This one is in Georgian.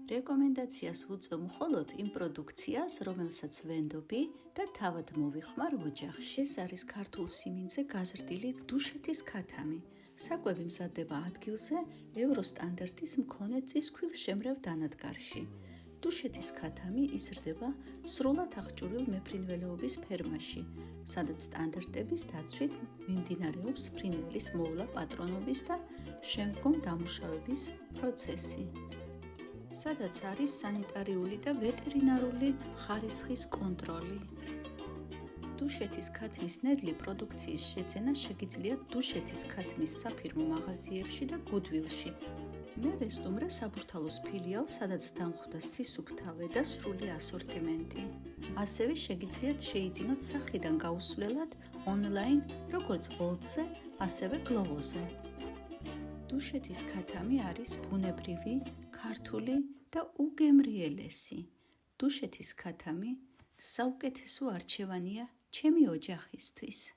რეკომენდაციას ვუწევ მხოლოდ იმ პროდუქციას, რომელსაც ვენდობი და თავად მოვიხმარ ოჯახში. ეს არის ქართულ სიმინძე გაზრდილი დუშეთის ქათამი. საკვები მზადდება ადგილზე ევროსტანდარტის მქონე წისქვილშემრევ დანადგარში. დუშეთის ქათამი იზრდება სრულად აღჭურვილ მეფრინველეობის ფერმაში, სადაც სტანდარტების დაცვით მიმდინარეობს ფრინველის მოვლა, პატრონობის და შემდგომ დამუშავების პროცესი. სადაც არის სანიტარიული და ვეტერინარული ხარისხის კონტროლი. დუშეთის ქათმის ნედლი პროდუქციის შეძენა შეგიძლიათ დუშეთის ქათმის საფირმო მაღაზიებში და გუდვილში. მე ვესტუმრე საბურთალოს ფილიალს, სადაც დამხვდა სისუფთავე და სრული ასორტიმენტი. ასევე შეგიძლიათ შეიძინოთ სახლიდან გაუსვლელად ონლაინ, როგორც Wolt-ზე, ასევე Glovo-ზე. დუშეთის ქათამი არის ბუნებრივი, ქართული და უგემრიელესი. დუშეთის ქათამი საუკეთესო არჩევანია ჩემი ოჯახისთვის.